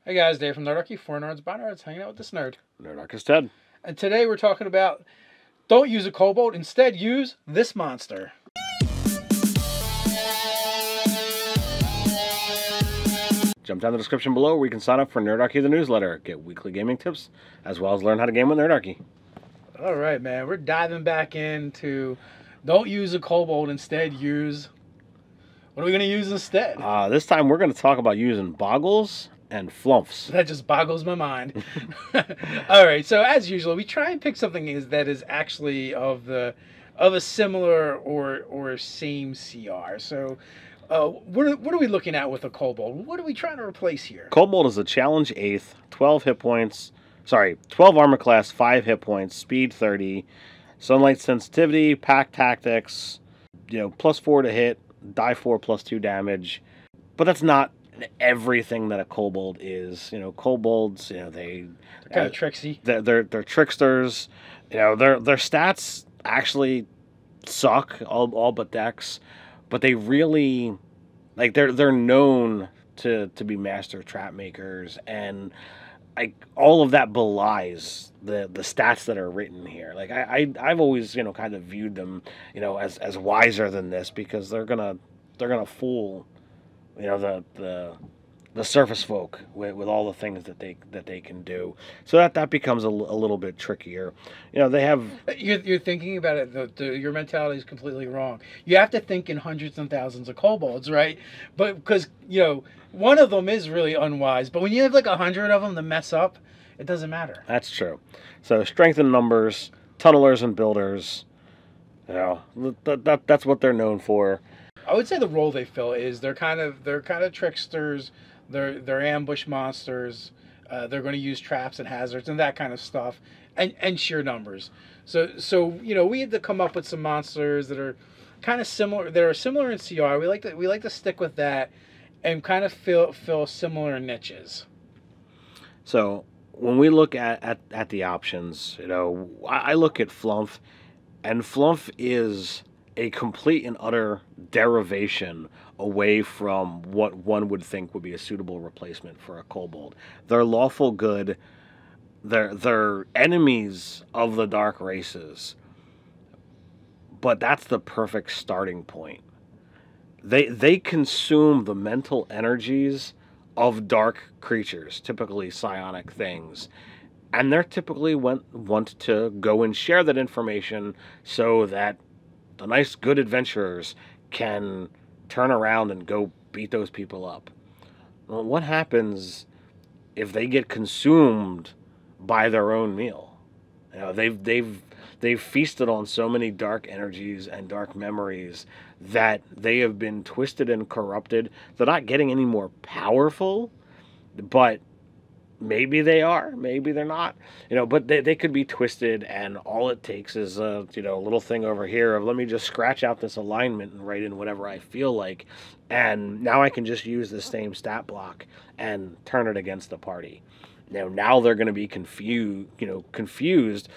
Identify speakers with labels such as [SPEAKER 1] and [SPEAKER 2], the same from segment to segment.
[SPEAKER 1] Hey guys, Dave from Nerdarchy, for nerds by nerds, hanging out with this nerd.
[SPEAKER 2] Nerdarchy's Ted.
[SPEAKER 1] And today we're talking about don't use a kobold, instead use this monster.
[SPEAKER 2] Jump down the description below where you can sign up for Nerdarchy the newsletter, get weekly gaming tips, as well as learn how to game with Nerdarchy.
[SPEAKER 1] All right, man, we're diving back into don't use a kobold, instead use... What are we going to use instead?
[SPEAKER 2] This time we're going to talk about using Boggles and Flumphs.
[SPEAKER 1] That just boggles my mind. All right, so as usual, we try and pick something that is actually of a similar or same CR. So, what are we looking at with a kobold? What are we trying to replace here?
[SPEAKER 2] Kobold is a challenge 8th, 12 hit points. Sorry, 12 armor class, 5 hit points, speed 30, sunlight sensitivity, pack tactics. +4 to hit, die 4 +2 damage. But that's not everything that a kobold is. Kobolds, they're
[SPEAKER 1] kind of tricksy.
[SPEAKER 2] They're tricksters. Their stats actually suck, all but dex, but they really they're known to be master trap makers, and all of that belies the stats that are written here. I've always kind of viewed them as wiser than this, because they're gonna fool the surface folk with all the things that they can do. So that becomes a little bit trickier. They have...
[SPEAKER 1] You're thinking about it, your mentality is completely wrong. You have to think in hundreds and thousands of kobolds, right? But because, one of them is really unwise, but when you have like 100 of them to mess up, it doesn't matter.
[SPEAKER 2] That's true. So strength in numbers, tunnelers and builders, that's what they're known for.
[SPEAKER 1] I would say the role they fill is they're kind of tricksters. They're ambush monsters. They're going to use traps and hazards and that kind of stuff, and sheer numbers. So we had to come up with some monsters that are kind of similar. That are similar in CR. We like to stick with that, and kind of fill similar niches.
[SPEAKER 2] So when we look at the options, I look at Flumph, and Flumph is a complete and utter derivation away from what one would think would be a suitable replacement for a kobold. They're lawful good. They're enemies of the dark races. But that's the perfect starting point. They consume the mental energies of dark creatures, typically psionic things. And they're typically want to go and share that information so that the nice, good adventurers can turn around and go beat those people up. Well, what happens if they get consumed by their own meal? They've feasted on so many dark energies and dark memories that they have been twisted and corrupted. They're not getting any more powerful, but maybe they are, maybe they're not, but they could be twisted, and all it takes is a little thing over here of, let me just scratch out this alignment and write in whatever I feel like, and now I can just use the same stat block and turn it against the party. Now they're going to be confused.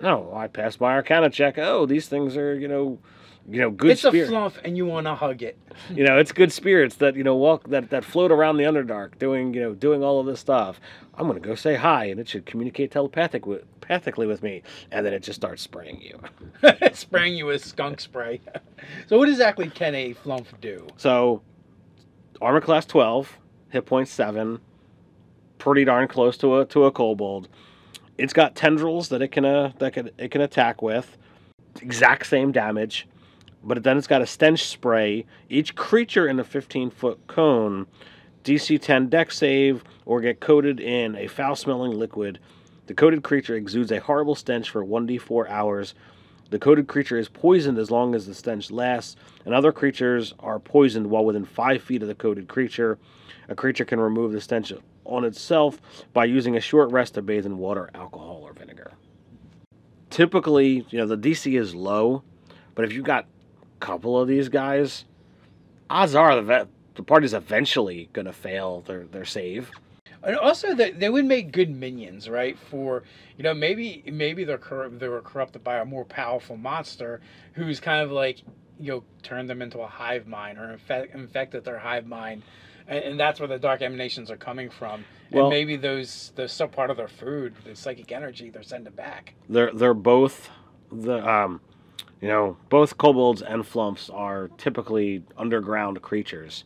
[SPEAKER 2] No, I passed my Arcana check. Oh, these things are, good
[SPEAKER 1] It's
[SPEAKER 2] spirit.
[SPEAKER 1] a Flumph, and you want to hug it.
[SPEAKER 2] It's good spirits that walk that float around the Underdark, doing all of this stuff. I'm gonna go say hi, and it should communicate telepathically with me, and then it just starts spraying you.
[SPEAKER 1] Spraying you with skunk spray. So what exactly can a Flumph do?
[SPEAKER 2] So, armor class 12, hit points 7, pretty darn close to a kobold. It's got tendrils that it can attack with, exact same damage. But then it's got a stench spray. Each creature in a 15-foot cone, DC 10 dex save, or get coated in a foul-smelling liquid. The coated creature exudes a horrible stench for 1d4 hours. The coated creature is poisoned as long as the stench lasts, and other creatures are poisoned while within 5 feet of the coated creature. A creature can remove the stench on itself by using a short rest to bathe in water, alcohol, or vinegar. Typically, the DC is low, but if you've got couple of these guys, odds are the party's eventually going to fail their save.
[SPEAKER 1] And also, they would make good minions, right? For maybe they were corrupted by a more powerful monster who's kind of like turned them into a hive mind, or infected their hive mind, and that's where the dark emanations are coming from. And
[SPEAKER 2] Well,
[SPEAKER 1] maybe those some part of their food, the psychic energy, they're sending back.
[SPEAKER 2] they're both both kobolds and flumps are typically underground creatures.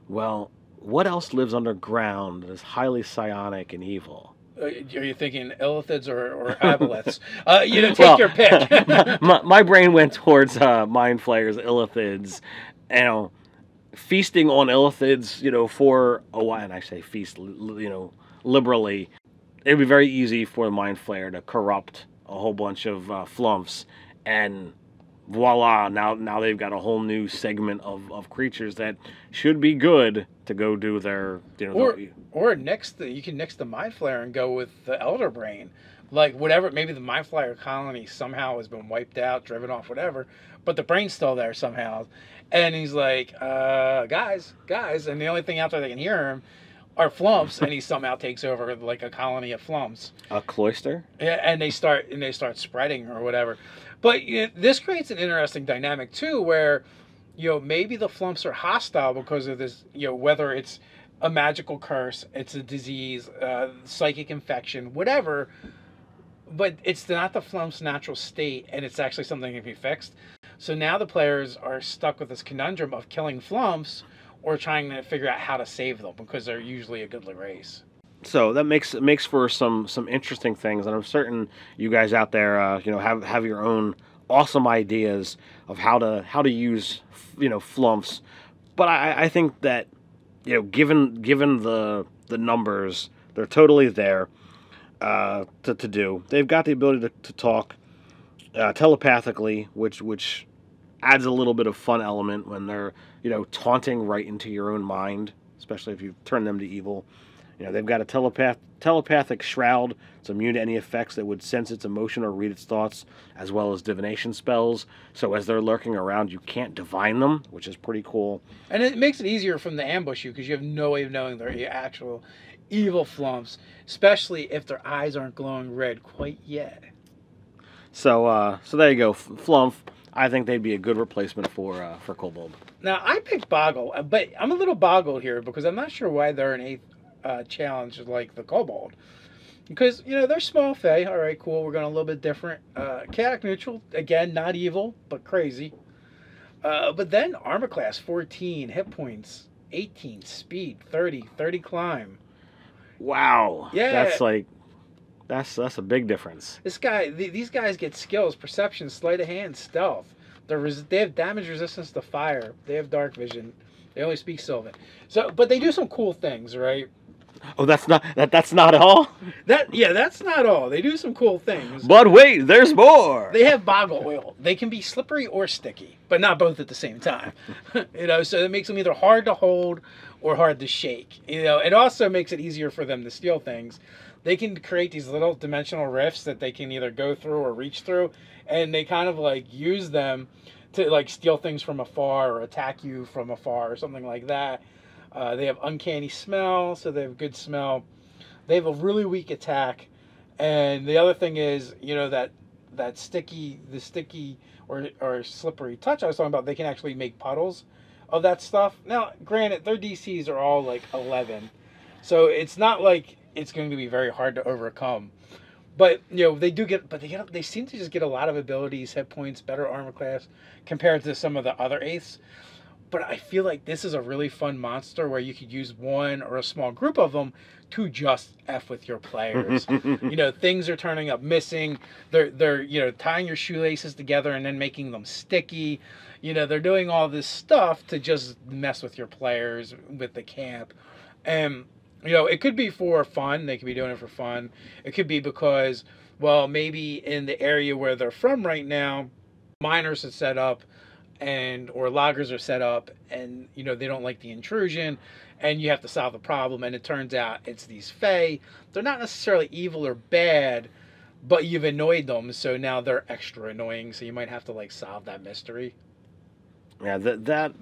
[SPEAKER 2] Well, what else lives underground that is highly psionic and evil?
[SPEAKER 1] Are you thinking illithids or aboleths? Take your pick.
[SPEAKER 2] my brain went towards mind flayers, illithids, feasting on illithids, for a while. And I say feast, liberally. It'd be very easy for the mind flayer to corrupt a whole bunch of flumps, and voila! Now they've got a whole new segment of creatures that should be good to go do their,
[SPEAKER 1] or you can nix the mind flayer and go with the elder brain, like whatever. Maybe the mind flayer colony somehow has been wiped out, driven off, whatever, but the brain's still there somehow. And he's like, guys, and the only thing out there that can hear him are flumps, and he somehow takes over like a colony of flumps.
[SPEAKER 2] A cloister?
[SPEAKER 1] Yeah, and they start spreading or whatever. But this creates an interesting dynamic too, where maybe the flumps are hostile because of this. Whether it's a magical curse, it's a disease, psychic infection, whatever. But it's not the flump's natural state, and it's actually something that can be fixed. So now the players are stuck with this conundrum of killing flumps or trying to figure out how to save them because they're usually a goodly race.
[SPEAKER 2] So that makes for some interesting things, and I'm certain you guys out there, have your own awesome ideas of how to use, flumps. But I think that, given the numbers, they're totally there to do. They've got the ability to talk telepathically, which adds a little bit of fun element when they're taunting right into your own mind, especially if you turn them to evil. They've got a telepathic shroud. It's immune to any effects that would sense its emotion or read its thoughts, as well as divination spells. So as they're lurking around, you can't divine them, which is pretty cool.
[SPEAKER 1] And it makes it easier for them to ambush you because you have no way of knowing they're actual evil flumps, especially if their eyes aren't glowing red quite yet.
[SPEAKER 2] So there you go, Flumph. I think they'd be a good replacement for Kobold.
[SPEAKER 1] Now I picked Boggle, but I'm a little boggled here because I'm not sure why they're an 8th challenge like the Kobold, because they're small fae. All right, cool. We're going a little bit different. Chaotic neutral, again, not evil but crazy. But then armor class 14, hit points 18, speed 30 climb.
[SPEAKER 2] Wow.
[SPEAKER 1] Yeah,
[SPEAKER 2] that's a big difference.
[SPEAKER 1] These guys get skills: perception, sleight of hand, stealth. They have damage resistance to fire. They have dark vision. They only speak Sylvan. So, but they do some cool things, right?
[SPEAKER 2] Oh, that's not all?
[SPEAKER 1] That's not all. They do some cool things.
[SPEAKER 2] But wait, there's more.
[SPEAKER 1] They have boggle oil. They can be slippery or sticky, but not both at the same time. So it makes them either hard to hold or hard to shake. It also makes it easier for them to steal things. They can create these little dimensional rifts that they can either go through or reach through, and they kind of like use them to like steal things from afar or attack you from afar or something like that. They have uncanny smell, so they have good smell. They have a really weak attack, and the other thing is, that sticky or slippery touch I was talking about. They can actually make puddles of that stuff. Now, granted, their DCs are all like 11, so it's not like it's going to be very hard to overcome. But they seem to just get a lot of abilities, hit points, better armor class compared to some of the other 8ths. But I feel like this is a really fun monster where you could use one or a small group of them to just F with your players. Things are turning up missing. They're tying your shoelaces together and then making them sticky. They're doing all this stuff to just mess with your players with the camp. And it could be for fun. They could be doing it for fun. It could be because, well, maybe in the area where they're from right now, miners are set up or loggers are set up, and they don't like the intrusion, and you have to solve the problem, and it turns out it's these fae. They're not necessarily evil or bad, but you've annoyed them, so now they're extra annoying, so you might have to like solve that mystery.
[SPEAKER 2] Yeah, the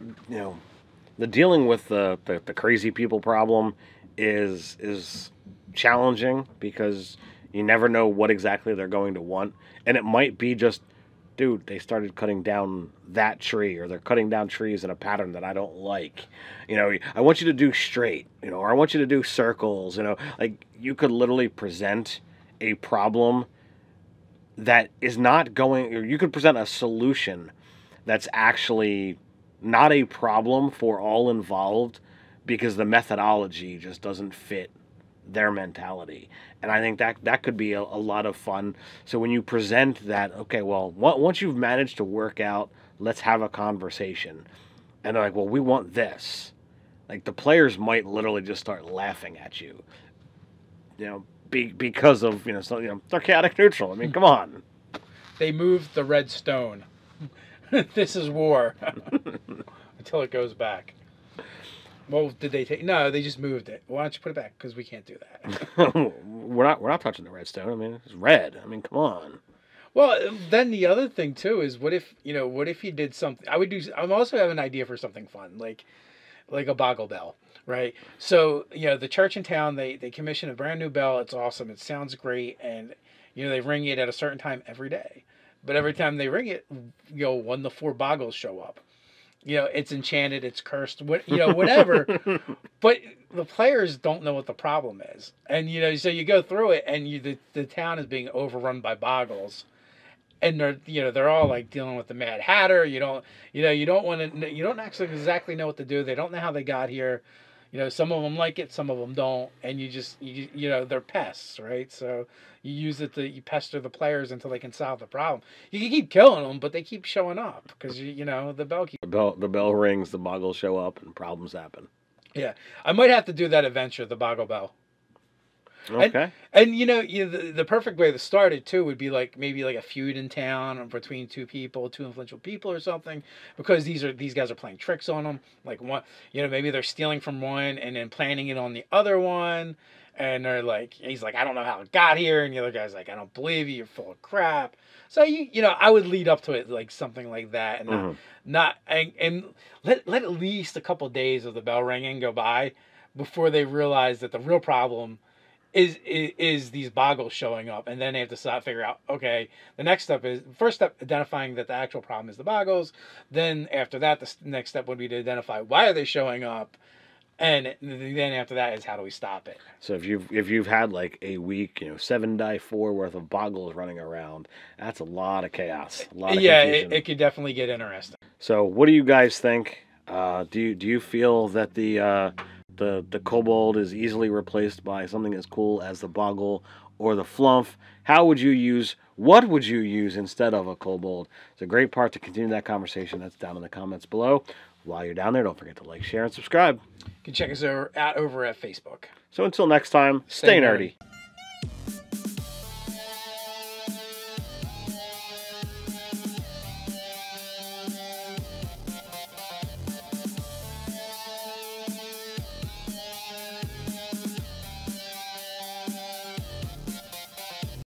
[SPEAKER 2] dealing with the crazy people problem is challenging because you never know what exactly they're going to want, and it might be just dude, they started cutting down that tree, or they're cutting down trees in a pattern that I don't like. You know, I want you to do straight, you know, or I want you to do circles, you know. Like, you could literally present a problem that is not going, or you could present a solution that's actually not a problem for all involved because the methodology just doesn't fit their mentality. And I think that could be a lot of fun. So when you present that, okay, well, once you've managed to work out, let's have a conversation. And they're like, well, we want this. Like, the players might literally just start laughing at you, you know, because of, you know, so, you know, they're chaotic neutral. I mean, come on.
[SPEAKER 1] They moved the red stone. This is war. Until it goes back. Well, did they take? No, they just moved it. Why don't you put it back? Because we can't do that.
[SPEAKER 2] We're not touching the redstone. I mean, it's red. I mean, come on.
[SPEAKER 1] Well, then the other thing too is, what if you did something? I'm also have an idea for something fun, like a Boggle bell, right? So, you know, the church in town, they commission a brand new bell. It's awesome. It sounds great, and you know, they ring it at a certain time every day. But every time they ring it, you know, 1 to 4 Boggles show up. You know, it's enchanted, it's cursed, whatever. But the players don't know what the problem is, and you know, so you go through it, and the town is being overrun by Boggles, and they're all like dealing with the Mad Hatter. You don't actually exactly know what to do. They don't know how they got here. You know, some of them like it, some of them don't, and you know, they're pests, right? So you use it you pester the players until they can solve the problem. You can keep killing them, but they keep showing up because you know the bell keeps.
[SPEAKER 2] The bell rings, the Boggles show up, and problems happen.
[SPEAKER 1] Yeah, I might have to do that adventure, the Boggle Bell.
[SPEAKER 2] Okay.
[SPEAKER 1] And you know, the perfect way to start it too would be like maybe like a feud in town between two influential people or something, because these guys are playing tricks on them. Like, one, you know, maybe they're stealing from one and then planning it on the other one, and they're like, he's like, I don't know how it got here, and the other guy's like, I don't believe you, you're full of crap. So you know, I would lead up to it like something like that, and not let at least a couple days of the bell ringing go by before they realize that the real problem is these Boggles showing up, and then they have to figure out, okay, the next step is, first step, identifying that the actual problem is the Boggles. Then after that, the next step would be to identify why are they showing up, and then after that is how do we stop it.
[SPEAKER 2] So if you've had like a week, you know, 7 die 4 worth of Boggles running around, that's a lot of chaos, a lot of confusion.
[SPEAKER 1] It could definitely get interesting.
[SPEAKER 2] So what do you guys think? Do you feel that the Kobold is easily replaced by something as cool as the Boggle or the Flumph? What would you use instead of a Kobold? It's a great part to continue that conversation. That's down in the comments below. While you're down there, don't forget to like, share, and subscribe.
[SPEAKER 1] You can check us out over at Facebook.
[SPEAKER 2] So until next time, stay nerdy.